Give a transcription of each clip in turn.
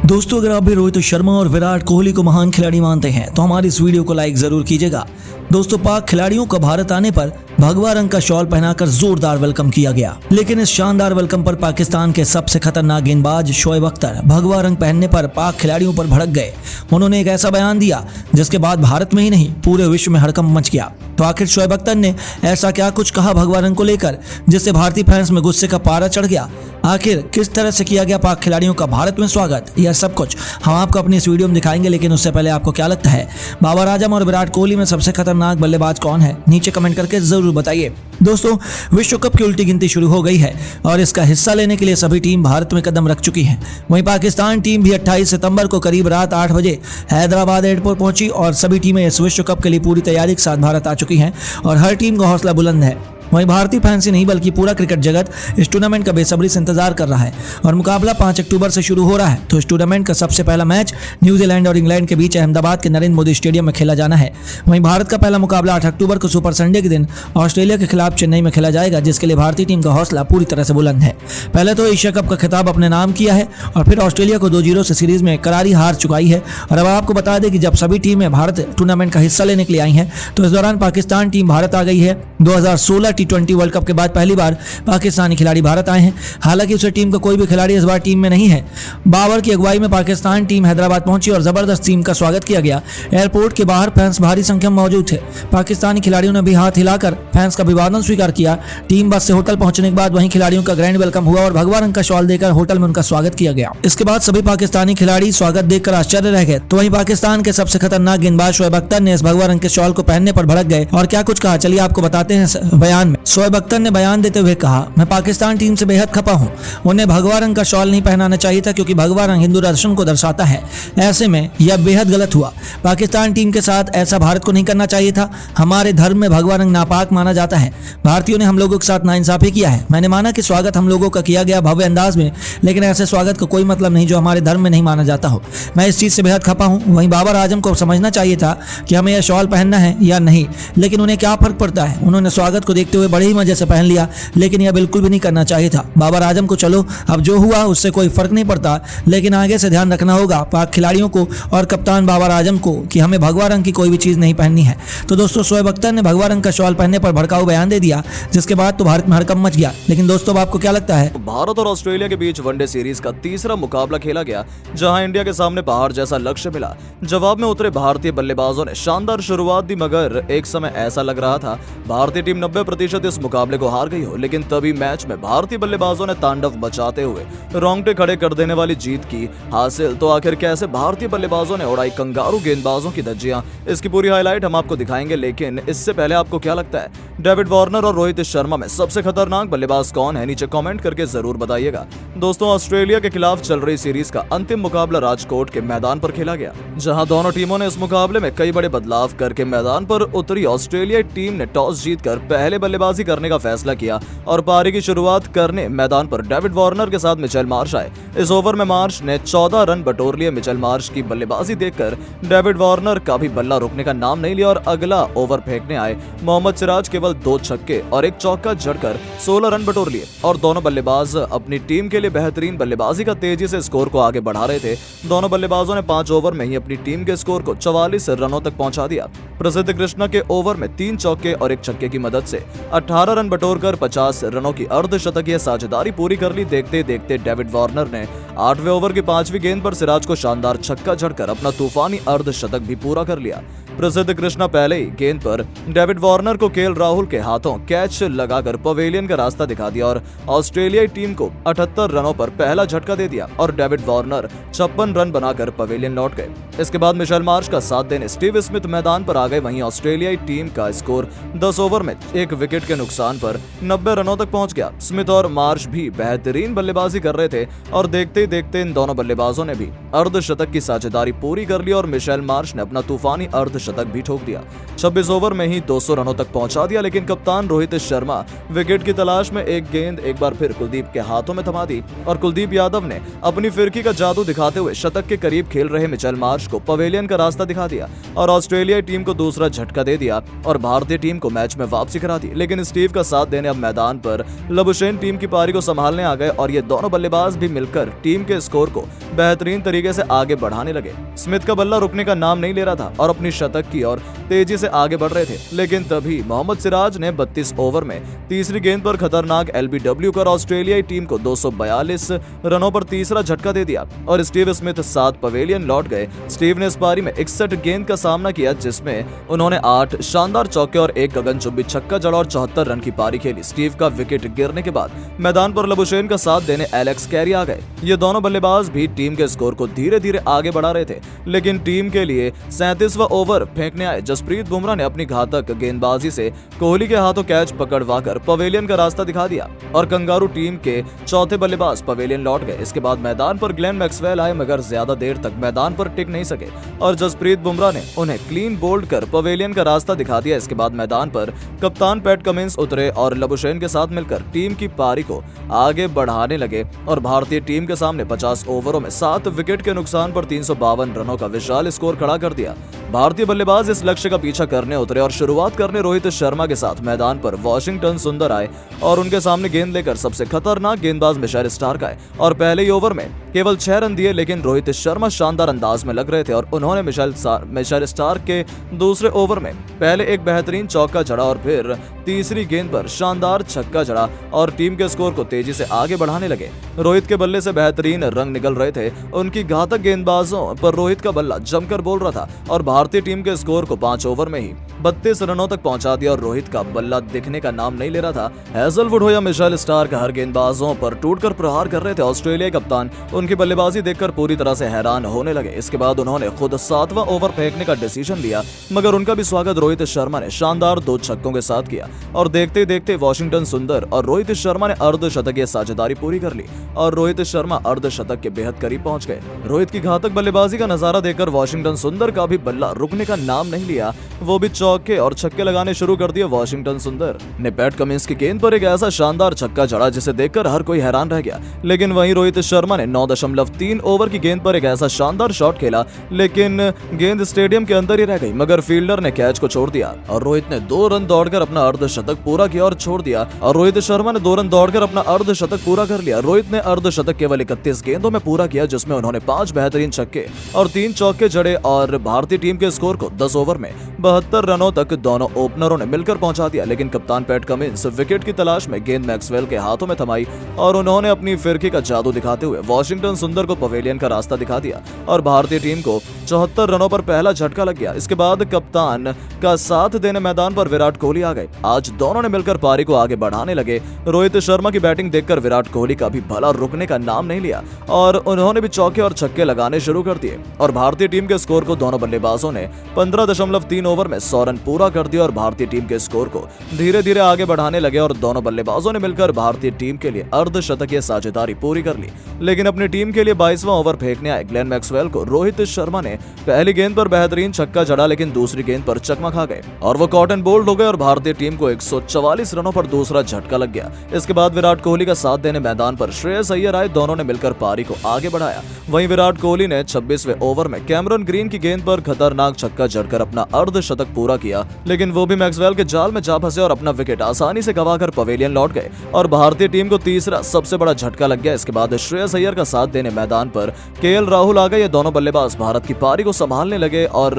दोस्तों, अगर आप भी रोहित शर्मा और विराट कोहली को महान खिलाड़ी मानते हैं तो हमारी इस वीडियो को लाइक जरूर कीजिएगा। दोस्तों, पाक खिलाड़ियों का भारत आने पर भगवा रंग का शॉल पहनाकर जोरदार वेलकम किया गया, लेकिन इस शानदार वेलकम पर पाकिस्तान के सबसे खतरनाक गेंदबाज शोएब अख्तर भगवा रंग पहनने पर पाक खिलाड़ियों पर भड़क गए। उन्होंने एक ऐसा बयान दिया जिसके बाद भारत में ही नहीं पूरे विश्व में हड़कंप मच गया। तो आखिर शोएब अख्तर ने ऐसा क्या कुछ कहा भगवा रंग को लेकर जिससे भारतीय फैंस में गुस्से का पारा चढ़ गया? आखिर किस तरह से किया गया पाक खिलाड़ियों का भारत में स्वागत, यह सब कुछ हम आपको अपनी इस वीडियो में दिखाएंगे। लेकिन उससे पहले आपको क्या लगता है, बाबर आजम और विराट कोहली में सबसे खतरनाक बल्लेबाज कौन है? नीचे कमेंट करके जरूर बताइए। दोस्तों, विश्व कप की उल्टी गिनती शुरू हो गई है और इसका हिस्सा लेने के लिए सभी टीम भारत में कदम रख चुकी है। वहीं पाकिस्तान टीम भी 28 सितंबर को करीब रात 8 बजे हैदराबाद एयरपोर्ट पहुंची और सभी टीमें इस विश्व कप के लिए पूरी तैयारी के साथ भारत आ चुकी हैं और हर टीम का हौसला बुलंद है। वहीं भारतीय फैंस ही नहीं बल्कि पूरा क्रिकेट जगत इस टूर्नामेंट का बेसब्री से इंतजार कर रहा है और मुकाबला 5 अक्टूबर से शुरू हो रहा है। तो इस टूर्नामेंट का सबसे पहला मैच न्यूजीलैंड और इंग्लैंड के बीच अहमदाबाद के नरेंद्र मोदी स्टेडियम में खेला जाना है। वहीं भारत का पहला मुकाबला 8 अक्टूबर को सुपर संडे के दिन ऑस्ट्रेलिया के खिलाफ चेन्नई में खेला जाएगा, जिसके लिए भारतीय टीम का हौसला पूरी तरह से बुलंद है। पहले तो एशिया कप का खिताब अपने नाम किया है और फिर ऑस्ट्रेलिया को 2-0 से सीरीज में करारी हार चुकाई है। और अब आपको बता दें कि जब सभी टीमें भारत टूर्नामेंट का हिस्सा लेने के लिए आई हैं तो इस दौरान पाकिस्तान टीम भारत आ गई है। 2016 T20 वर्ल्ड कप के बाद पहली बार पाकिस्तानी खिलाड़ी भारत आए हैं। हालांकि उस टीम का कोई भी खिलाड़ी इस बार टीम में नहीं है। बाबर की अगुवाई में पाकिस्तान टीम हैदराबाद पहुंची और जबरदस्त टीम का स्वागत किया गया। एयरपोर्ट के बाहर फैंस भारी संख्या में मौजूद थे। पाकिस्तानी खिलाड़ियों ने भी हाथ हिलाकर फैंस का अभिवादन स्वीकार किया। टीम बस से होटल पहुंचने के बाद वहीं खिलाड़ियों का ग्रैंड वेलकम हुआ और भगवा रंग का शॉल देकर होटल में उनका स्वागत किया गया। इसके बाद सभी पाकिस्तानी खिलाड़ी स्वागत देखकर आश्चर्य रह गए। तो वहीं पाकिस्तान के सबसे खतरनाक गेंदबाज शोएब अख्तर ने इस भगवा रंग के शॉल को पहनने पर भड़क गए और क्या कुछ कहा, चलिए आपको बताते हैं। बयान में शोएब अख्तर ने बयान देते हुए कहा, मैं पाकिस्तान टीम से बेहद खपा हूं। उन्हें भगवा रंग का शॉल नहीं पहनाना चाहिए था क्योंकि भगवा रंग हिंदू दर्शन को दर्शाता है। ऐसे में यह बेहद गलत हुआ। पाकिस्तान टीम के साथ ऐसा भारत को नहीं करना चाहिए था। हमारे धर्म में भगवा रंग नापाक माना जाता है। भारतीयों ने हम लोगों के साथ नाइंसाफी किया है। मैंने माना कि स्वागत हम लोगों का किया गया भव्य अंदाज में, लेकिन ऐसे स्वागत का कोई मतलब नहीं जो हमारे धर्म में नहीं माना जाता हो। मैं इस चीज से बेहद खपा हूं। वहीं बाबर आजम को समझना चाहिए था कि हमें यह शॉल पहनना है या नहीं, लेकिन उन्हें क्या फर्क पड़ता है। उन्होंने स्वागत को देखते हुए बड़े ही मजे से पहन लिया, लेकिन यह बिल्कुल भी नहीं करना चाहिए था। बाबर आजम को चलो अब जो हुआ उससे कोई फर्क नहीं पड़ता, लेकिन आगे से ध्यान रखना होगा पाक खिलाड़ियों को और कप्तान बाबर आजम को कि हमें भगवा रंग की कोई भी चीज नहीं पहननी है। तो दोस्तों, शोएब अख्तर ने भगवा रंग का शॉल पहनने पर भड़काऊ बयान दे दिया, जिसके बाद तो भारत में हड़कंप मच गया। लेकिन दोस्तों, अब आपको क्या लगता है? भारत और ऑस्ट्रेलिया के बीच वनडे सीरीज का तीसरा मुकाबला खेला गया, जहां इंडिया के सामने पहाड़ जैसा लक्ष्य मिला। जवाब में उतरे भारतीय बल्लेबाजों ने शानदार शुरुआत दी, मगर एक समय ऐसा लग रहा था भारतीय टीम 90% इस मुकाबले को हार गई हो। लेकिन तभी मैच में भारतीय बल्लेबाजों ने तांडव मचाते हुए रोंगटे खड़े कर देने वाली जीत की हासिल। तो आखिर कैसे भारतीय बल्लेबाजों ने उड़ाई कंगारू गेंदबाजों की धज्जियां, इसकी पूरी हाईलाइट हम आपको दिखाएंगे। लेकिन इससे पहले आपको क्या लगता है, डेविड वार्नर और रोहित शर्मा में सबसे खतरनाक बल्लेबाज कौन है? नीचे कमेंट करके जरूर बताइएगा। दोस्तों, ऑस्ट्रेलिया के खिलाफ चल रही सीरीज का अंतिम मुकाबला राजकोट के मैदान पर खेला गया, जहां दोनों टीमों ने इस मुकाबले में कई बड़े बदलाव करके मैदान पर उतरी। ऑस्ट्रेलियाई टीम ने टॉस जीतकर पहले बल्लेबाजी करने का फैसला किया और पारी की शुरुआत करने मैदान पर डेविड वार्नर के साथ मिचेल मार्श आए। इस ओवर में मार्श ने 14 रन बटोर लिए। मिचेल मार्श की बल्लेबाजी देखकर डेविड वार्नर का भी बल्ला रुकने का नाम नहीं लिया और अगला ओवर फेंकने आए मोहम्मद सिराज केवल 2 छक्के और 1 चौका जड़कर 16 रन बटोर लिए और दोनों बल्लेबाज अपनी टीम के लिए बेहतरीन बल्लेबाजी का तेजी से स्कोर को आगे बढ़ा रहे थे। दोनों बल्लेबाजों ने 5 ओवर में ही अपनी टीम के स्कोर को 44 रनों तक पहुंचा दिया। प्रसिद्ध कृष्णा के ओवर में 3 चौके और 1 छक्के की मदद से 18 रन बटोरकर 50 रनों की अर्धशतकीय साझेदारी पूरी कर ली। देखते देखते डेविड वार्नर ने 8वें ओवर की 5वीं गेंद पर सिराज को शानदार छक्का जड़कर अपना तूफानी अर्धशतक भी पूरा कर लिया। प्रसिद्ध कृष्णा पहले ही गेंद पर डेविड वार्नर को केएल राहुल के हाथों कैच लगाकर पवेलियन का रास्ता दिखा दिया और ऑस्ट्रेलियाई टीम को 78 रनों पर पहला झटका दे दिया और डेविड वार्नर 56 रन बनाकर पवेलियन लौट गए। इसके बाद मिचेल मार्श का साथ देने स्टीव स्मिथ मैदान पर आ गए। वहीं ऑस्ट्रेलियाई टीम का स्कोर 10 ओवर में 1 विकेट के नुकसान पर 90 रनों तक पहुंच गया। स्मिथ और मार्श भी बेहतरीन बल्लेबाजी कर रहे थे और देखते ही देखते इन दोनों बल्लेबाजों ने भी अर्धशतक की साझेदारी पूरी कर ली और मिचेल मार्श ने अपना तूफानी अर्धशतक अर्धशतक भी ठोक दिया। 26 ओवर में ही 200 रनों तक पहुंचा दिया, लेकिन कप्तान रोहित शर्मा विकेट की तलाश में एक गेंद एक बार फिर कुलदीप के हाथों में थमा दी और कुलदीप यादव ने अपनी फिरकी का जादू दिखाते हुए शतक के करीब खेल रहे मिचेल मार्श को पवेलियन का रास्ता दिखा दिया और ऑस्ट्रेलियाई टीम को दूसरा झटका दे दिया और भारतीय टीम को मैच में वापसी करा दी। लेकिन स्टीव का साथ देने अब मैदान पर लबुशेन टीम की पारी को संभालने आ गए और ये दोनों बल्लेबाज भी मिलकर टीम के स्कोर को बेहतरीन तरीके से आगे बढ़ाने लगे। स्मिथ का बल्ला रुकने का नाम नहीं ले रहा था और अपनी शतक की ओर तेजी से आगे बढ़ रहे थे, लेकिन तभी मोहम्मद सिराज ने 32 ओवर में तीसरी गेंद पर खतरनाक एलबीडब्ल्यू कर ऑस्ट्रेलियाई टीम को 242 रनों पर तीसरा झटका दे दिया और स्टीव स्मिथ साथ पवेलियन लौट गए। स्टीव ने इस पारी में 61 गेंद का सामना किया, जिसमें उन्होंने 8 शानदार चौके और एक गगनचुंबी छक्का जड़ा और 74 रन की पारी खेली। स्टीव का विकेट गिरने के बाद मैदान पर लबुशेन का साथ देने एलेक्स कैरी आ गए। ये दोनों बल्लेबाज भी टीम के स्कोर को धीरे धीरे आगे बढ़ा रहे थे, लेकिन टीम के लिए 37वां ओवर फेंकने आए जसप्रीत बुमराह ने अपनी घातक गेंदबाजी से कोहली के हाथों कैच पकड़वाकर पवेलियन का रास्ता दिखा दिया और कंगारू टीम के चौथे बल्लेबाज पवेलियन लौट गए। इसके बाद मैदान पर ग्लेन मैक्सवेल आए, मगर ज्यादा देर तक मैदान पर टिक नहीं सके और जसप्रीत बुमराह ने उन्हें क्लीन बोल्ड कर पवेलियन का रास्ता दिखा दिया। इसके बाद मैदान पर कप्तान पैट कमिंस उतरे और लबुशेन के साथ मिलकर टीम की पारी को आगे बढ़ाने लगे और भारतीय टीम के सामने 50 ओवरों में 7 विकेट के नुकसान पर 352 रनों का विशाल स्कोर खड़ा कर दिया। भारतीय बल्लेबाज इस लक्ष्य का पीछा करने उतरे और शुरुआत करने रोहित शर्मा के साथ मैदान पर वाशिंगटन सुंदर आए और उनके सामने गेंद लेकर सबसे खतरनाक गेंदबाज मिचेल स्टार्क आए और पहले ही ओवर में केवल 6 रन दिए, लेकिन रोहित शर्मा शानदार अंदाज में लग रहे थे और उन्होंने मिचेल स्टार्क के दूसरे ओवर में पहले एक बेहतरीन चौका जड़ा और फिर तीसरी गेंद पर शानदार छक्का जड़ा और टीम के स्कोर को तेजी से आगे बढ़ाने लगे। रोहित के बल्ले से बेहतरीन रंग निकल रहे थे, उनकी घातक गेंदबाजों पर रोहित का बल्ला जमकर बोल रहा था और भारतीय टीम के स्कोर को 5 ओवर में ही 32 रनों तक पहुंचा दिया और रोहित का बल्ला दिखने का नाम नहीं ले रहा था। हैजलवुड हो या मिचेल स्टार्क, हर गेंदबाजों पर टूटकर प्रहार कर रहे थे। ऑस्ट्रेलिया कप्तान उनकी बल्लेबाजी देखकर पूरी तरह से हैरान होने लगे। इसके बाद उन्होंने खुद 7वां ओवर फेंकने का डिसीजन लिया, मगर उनका भी स्वागत रोहित शर्मा ने शानदार 2 छक्कों के साथ किया और देखते ही देखते वाशिंगटन सुंदर और रोहित शर्मा ने अर्धशतकीय साझेदारी पूरी कर ली और रोहित शर्मा अर्धशतक के बेहद करीब पहुंच गए। रोहित की घातक बल्लेबाजी का नजारा देखकर वाशिंगटन सुंदर का भी बल्ला रुकने का नाम नहीं लिया, वो भी चौके और छक्के लगाने शुरू कर दिए। वाशिंगटन सुंदर ने पैट कमिंस की गेंद पर एक ऐसा शानदार छक्का जड़ा जिसे देखकर हर कोई हैरान रह गया, लेकिन वहीं रोहित शर्मा ने 9.3 ओवर की गेंद पर एक ऐसा शानदार शॉट खेला, लेकिन गेंद स्टेडियम के अंदर ही रह गई, मगर फील्डर ने कैच को छोड़ दिया और रोहित ने 2 रन दौड़कर अपना अर्धशतक पूरा किया और छोड़ दिया और रोहित शर्मा ने 2 रन दौड़कर अपना अर्धशतक पूरा कर लिया। रोहित ने अर्धशतक केवल 31 गेंदों में पूरा किया, जिसमें उन्होंने 5 बेहतरीन छक्के और 3 चौके जड़े और भारतीय टीम के स्कोर को 10 ओवर में 72 रनों तक दोनों ओपनरों ने मिलकर पहुंचा दिया। लेकिन कप्तान पैट कमिंस विकेट की तलाश में गेंद मैक्सवेल के हाथों में थमाई और उन्होंने अपनी फिरकी का जादू दिखाते हुए वाशिंगटन सुंदर को पवेलियन का रास्ता दिखा दिया और भारतीय टीम को 74 रनों पर पहला झटका लग गया। इसके बाद कप्तान का साथ देने मैदान पर विराट कोहली आ गए। आज दोनों ने मिलकर पारी को आगे बढ़ाने लगे। रोहित शर्मा की बैटिंग देखकर विराट कोहली का भी भला रुकने का नाम नहीं लिया और उन्होंने भी चौके और छक्के लगाने शुरू कर दिए और भारतीय टीम के स्कोर को दोनों बल्लेबाजों ने 15.3 ओवर में 100 रन पूरा कर दिया और भारतीय टीम के स्कोर को धीरे धीरे आगे बढ़ाने लगे और दोनों बल्लेबाजों ने मिलकर भारतीय टीम के लिए अर्धशतकीय साझेदारी पूरी कर ली। लेकिन अपनी टीम के लिए 22वां ओवर फेंकने आए ग्लेन मैक्सवेल को रोहित शर्मा ने पहली गेंद पर बेहतरीन छक्का जड़ा, लेकिन दूसरी गेंद पर चकमा खा गए और वो कॉटन बोल्ड हो गए और भारतीय टीम को 144 रनों पर दूसरा झटका लग गया। इसके बाद विराट कोहली का साथ देने मैदान पर श्रेयस अय्यर आए। दोनों ने मिलकर पारी को आगे बढ़ाया। वहीं विराट कोहली ने 26वें ओवर में कैमरन ग्रीन की गेंद पर खतरनाक छक्का जड़कर अपना अर्धशतक पूरा किया, लेकिन वो भी मैक्सवेल के जाल में जा फंसे और अपना विकेट आसानी से गंवाकर पवेलियन लौट गए और भारतीय टीम को तीसरा सबसे बड़ा झटका लग गया। इसके बाद श्रेयस अय्यर का साथ देने मैदान पर केएल राहुल आ गए। ये दोनों बल्लेबाज भारत की पारी को संभालने लगे और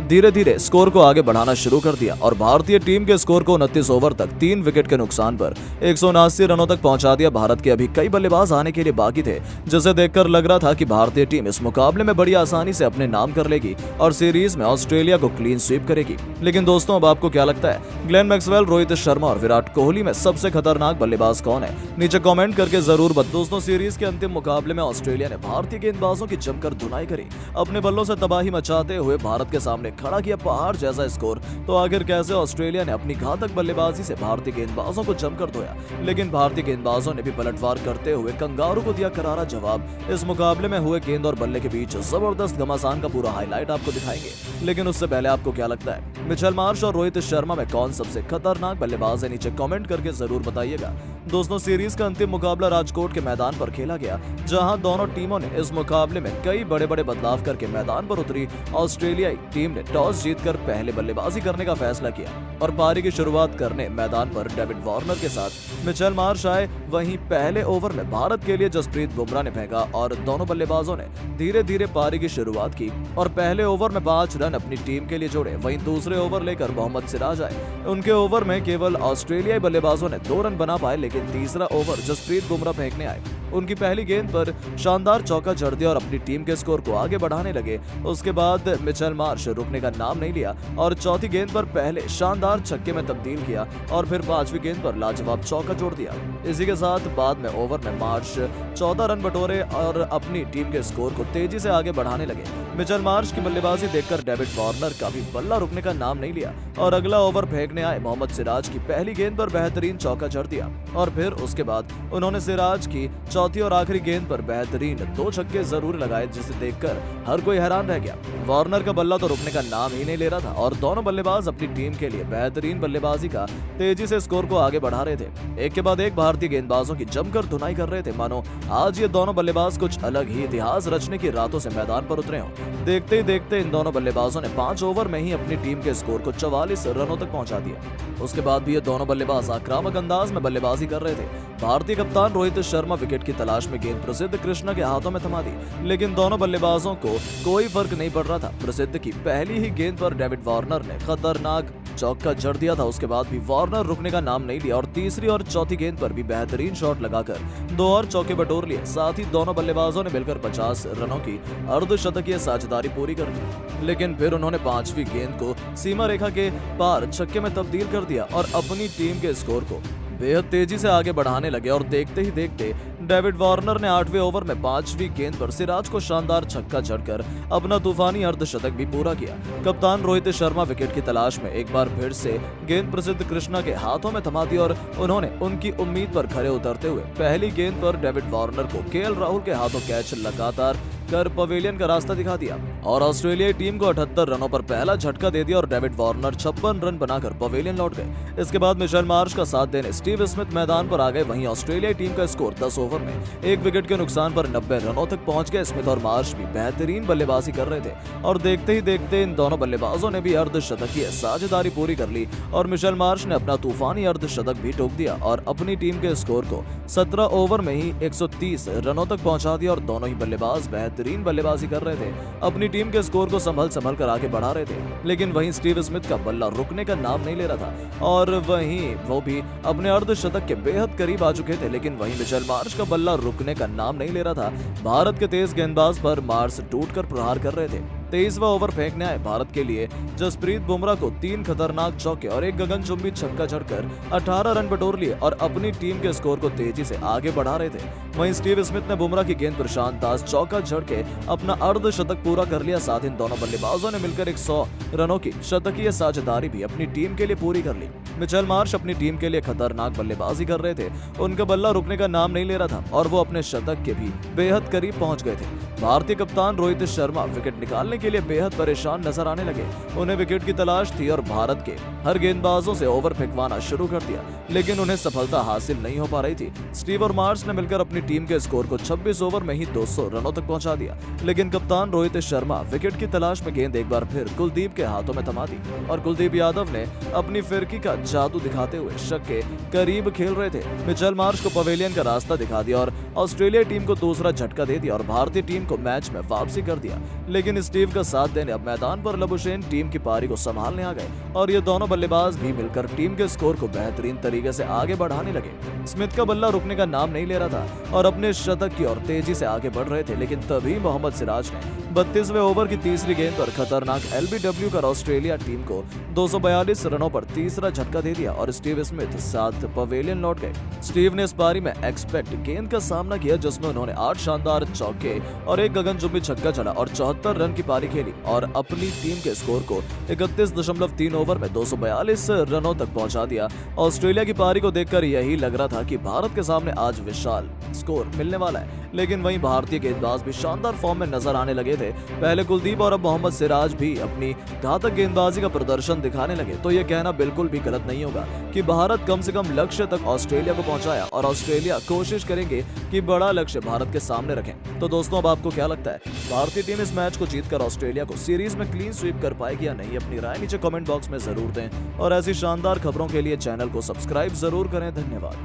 धीरे धीरे स्कोर को आगे बढ़ाना शुरू कर दिया और भारतीय टीम के स्कोर को 29 ओवर तक 3 विकेट के नुकसान पर 179 रनों तक पहुंचा दिया। भारत के अभी कई बल्लेबाज आने के लिए बाकी थे, जिसे देखकर लग रहा था कि भारतीय टीम इस मुकाबले में बड़ी आसानी से अपने नाम कर लेगी और सीरीज में ऑस्ट्रेलिया को क्लीन स्वीप करेगी। लेकिन दोस्तों, अब आपको क्या लगता है, ग्लेन मैक्सवेल, रोहित शर्मा और विराट कोहली में सबसे खतरनाक बल्लेबाज कौन है? नीचे कमेंट करके जरूर बताओ। दोस्तों, सीरीज के अंतिम मुकाबले में ऑस्ट्रेलिया ने भारतीय गेंदबाजों की जमकर धुनाई करी। अपने बल्लों से तबाही मचाते हुए भारत के सामने खड़ा किया पहाड़ जैसा स्कोर। तो आखिर कैसे ऑस्ट्रेलिया ने अपनी घातक बल्लेबाजी से भारतीय गेंदबाजों को जमकर धोया, लेकिन भारतीय गेंदबाजों ने भी पलटवार करते हुए कंगारू को दिया करारा जवाब। इस मुकाबले में हुए गेंद और बल्ले के बीच जबरदस्त घमासान का पूरा हाईलाइट आपको दिखाएंगे। लेकिन लेकिन उससे पहले आपको क्या लगता है, मिचेल मार्श और रोहित शर्मा में कौन सबसे खतरनाक बल्लेबाज है? नीचे कमेंट करके जरूर बताइएगा। दोस्तों, सीरीज का अंतिम मुकाबला राजकोट के मैदान पर खेला गया, जहां दोनों टीमों ने इस मुकाबले में कई बड़े बड़े बदलाव करके मैदान पर उतरी। ऑस्ट्रेलियाई टीम ने टॉस जीतकर पहले बल्लेबाजी करने का फैसला किया और पारी की शुरुआत करने मैदान पर डेविड वार्नर के साथ मिचेल मार्श आए। वहीं पहले ओवर में भारत के लिए जसप्रीत बुमराह ने फेंका और दोनों बल्लेबाजों ने धीरे धीरे पारी की शुरुआत की और पहले ओवर में 5 रन अपनी टीम के लिए जोड़े। वहीं दूसरे ओवर लेकर मोहम्मद सिराज आए। उनके ओवर में केवल ऑस्ट्रेलियाई बल्लेबाजों ने 2 रन बना पाए, लेकिन तीसरा ओवर जसप्रीत बुमराह फेंकने आए। उनकी पहली गेंद पर शानदार चौका जड़ दिया और अपनी टीम के स्कोर को आगे बढ़ाने लगे। उसके बाद मिचेल मार्श रुकने का नाम नहीं लिया और चौथी गेंद पर पहले शानदार छक्के में तब्दील किया और फिर 5वीं गेंद पर लाजवाब चौका जोड़ दिया। इसी के साथ बाद में ओवर में मार्श 14 रन बटोरे और अपनी टीम के स्कोर को तेजी से आगे बढ़ाने लगे। मिचेल मार्श की बल्लेबाजी देखकर डेविड वार्नर का भी बल्ला रुकने का नाम नहीं लिया और अगला ओवर फेंकने आए मोहम्मद सिराज की पहली गेंद पर बेहतरीन चौका जड़ दिया और फिर उसके बाद उन्होंने सिराज की चौथी और आखिरी गेंद पर बेहतरीन 2 छक्के जरूर लगाए, जिसे देखकर हर कोई हैरान रह गया। वार्नर का बल्ला तो रुकने का नाम ही नहीं ले रहा था और दोनों बल्लेबाज अपनी टीम के लिए बेहतरीन बल्लेबाजी का तेजी से स्कोर को आगे बढ़ा रहे थे। एक के बाद एक भारतीय गेंदबाजों की जमकर धुनाई कर रहे थे, मानो आज ये दोनों बल्लेबाज कुछ अलग ही इतिहास रचने की रातों से मैदान पर उतरे हों। देखते ही देखते इन दोनों बल्लेबाजों ने 5 ओवर में ही अपनी टीम के स्कोर को 44 रनों तक पहुंचा दिया। उसके बाद भी ये दोनों बल्लेबाज आक्रामक अंदाज में बल्लेबाजी कर रहे थे। भारतीय कप्तान रोहित शर्मा विकेट की तलाश में गेंद प्रसिद्ध कृष्णा के हाथों में थमा दी, लेकिन दोनों बल्लेबाजों को कोई फर्क नहीं पड़ रहा था। प्रसिद्ध की पहली ही गेंद पर डेविड वार्नर ने खतरनाक चौका जड़ दिया था। उसके बाद भी वार्नर रुकने का नाम नहीं लिया और तीसरी और चौथी गेंद पर भी बेहतरीन शॉट लगाकर 2 और चौके बटोर लिए। साथ ही दोनों बल्लेबाजों ने मिलकर 50 रनों की अर्धशतकीय साझेदारी पूरी कर दी, लेकिन फिर उन्होंने 5वीं गेंद को सीमा रेखा के पार छक्के में तब्दील कर दिया और अपनी टीम के स्कोर को बेहद तेजी से आगे बढ़ाने लगे। और देखते ही देखते डेविड वार्नर ने 8वें ओवर में 5वीं गेंद पर सिराज को शानदार छक्का जड़कर अपना तूफानी अर्धशतक भी पूरा किया। कप्तान रोहित शर्मा विकेट की तलाश में एक बार फिर से गेंद प्रसिद्ध कृष्णा के हाथों में थमा दी और उन्होंने उनकी उम्मीद पर खरे उतरते हुए पहली गेंद पर डेविड वार्नर को केएल राहुल के हाथों कैच लगातार कर पवेलियन का रास्ता दिखा दिया और ऑस्ट्रेलियाई टीम को 78 रनों पर पहला झटका दे दिया और डेविड वार्नर 56 रन बनाकर पवेलियन लौट गए। इसके बाद मिचेल मार्श का साथ देने स्टीव स्मिथ मैदान पर आ गए। वहीं ऑस्ट्रेलियाई टीम का स्कोर 10 ओवर में 1 विकेट के नुकसान पर 90 रनों तक पहुंच गए। स्मिथ और मार्श भी बेहतरीन बल्लेबाजी कर रहे थे और देखते ही देखते इन दोनों बल्लेबाजों ने भी अर्धशतकीय साझेदारी पूरी कर ली और मिचेल मार्श ने अपना तूफानी अर्धशतक भी ठोक दिया और अपनी टीम के स्कोर को 17 ओवर में ही 130 रनों तक पहुंचा दिया और दोनों ही बल्लेबाज बेहतरीन बल्लेबाजी कर रहे थे, अपनी टीम के स्कोर को संभल कर आगे बढ़ा रहे थे। लेकिन वहीं स्टीव स्मिथ का बल्ला रुकने का नाम नहीं ले रहा था और वहीं वो भी अपने अर्धशतक के बेहद करीब आ चुके थे, लेकिन वहीं मिचेल मार्श का बल्ला रुकने का नाम नहीं ले रहा था। भारत के तेज गेंदबाज पर मार्श टूटकर प्रहार कर रहे थे। 23वां ओवर फेंकने आए भारत के लिए जसप्रीत बुमराह को 3 खतरनाक चौके और एक गगनचुंबी छक्का जड़कर 18 रन बटोर लिए और अपनी टीम के स्कोर को तेजी से आगे बढ़ा रहे थे। वहीं स्टीव स्मिथ ने बुमराह की गेंद पर शानदार चौका जड़ के अपना अर्धशतक पूरा कर लिया। साथ ही इन दोनों बल्लेबाजों ने मिलकर 100 रनों की शतकीय साझेदारी भी अपनी टीम के लिए पूरी कर ली। मिचेल मार्श अपनी टीम के लिए खतरनाक बल्लेबाजी कर रहे थे, उनका बल्ला रुकने का नाम नहीं ले रहा था और वो अपने शतक के भी बेहद करीब पहुंच गए थे। भारतीय कप्तान रोहित शर्मा विकेट निकालने के लिए बेहद परेशान नजर आने लगे। उन्हें विकेट की तलाश थी और भारत के हर गेंदबाजों से ओवर फेंकवाना शुरू कर दिया, लेकिन उन्हें सफलता हासिल नहीं हो पा रही थी। स्टीव और मार्श ने मिलकर अपनी टीम के स्कोर को 26 ओवर में ही 200 रनों तक पहुंचा दिया, लेकिन कप्तान रोहित शर्मा विकेट की तलाश में गेंद एक बार फिर कुलदीप के हाथों में थमा दी और कुलदीप यादव ने अपनी फिरकी का जादू दिखाते हुए शक के करीब खेल रहे थे। मिचेल मार्श को पवेलियन का रास्ता दिखा दिया और ऑस्ट्रेलिया टीम को दूसरा झटका दे दिया और भारतीय टीम को मैच में वापसी कर दिया। लेकिन स्टीव का साथ देने अब मैदान पर लबुशेन टीम की पारी को संभालने आ गए और ये दोनों बल्लेबाज भी मिलकर टीम के स्कोर को बेहतरीन तरीके से आगे बढ़ाने लगे। स्मिथ का बल्ला रुकने का नाम नहीं ले रहा था और अपने शतक की ओर तेजी से आगे बढ़ रहे थे, लेकिन तभी मोहम्मद सिराज ने 32वें ओवर की तीसरी गेंद पर खतरनाक एलबीडब्ल्यू कर ऑस्ट्रेलिया टीम को 242 रनों पर तीसरा झटका दे दिया और स्टीव स्मिथ साथ पवेलियन लौट गए। स्टीव ने इस पारी में एक्सपेक्ट गेंद का सामना किया, जिसमें उन्होंने 8 शानदार चौके और एक गगनचुंबी छक्का चला और 74 रन की पारी खेली और अपनी टीम के स्कोर को 31.3 ओवर में 242 रनों तक पहुंचा दिया। ऑस्ट्रेलिया की पारी को देखकर यही लग रहा था कि भारत के सामने आज विशाल स्कोर मिलने वाला है, लेकिन वहीं भारतीय गेंदबाज भी शानदार फॉर्म में नजर आने लगे थे। पहले कुलदीप और अब मोहम्मद सिराज भी अपनी घातक गेंदबाजी का प्रदर्शन दिखाने लगे, तो यह कहना बिल्कुल भी गलत नहीं होगा कि भारत कम से कम लक्ष्य तक ऑस्ट्रेलिया को पहुंचाया और ऑस्ट्रेलिया कोशिश करेंगे कि बड़ा लक्ष्य भारत के सामने रखें। तो दोस्तों, अब आपको क्या लगता है, भारतीय टीम इस मैच को जीतकर ऑस्ट्रेलिया को सीरीज में क्लीन स्वीप कर पाएगी या नहीं? अपनी राय नीचे कमेंट बॉक्स में जरूर दें और ऐसी शानदार खबरों के लिए चैनल को सब्सक्राइब जरूर करें। धन्यवाद।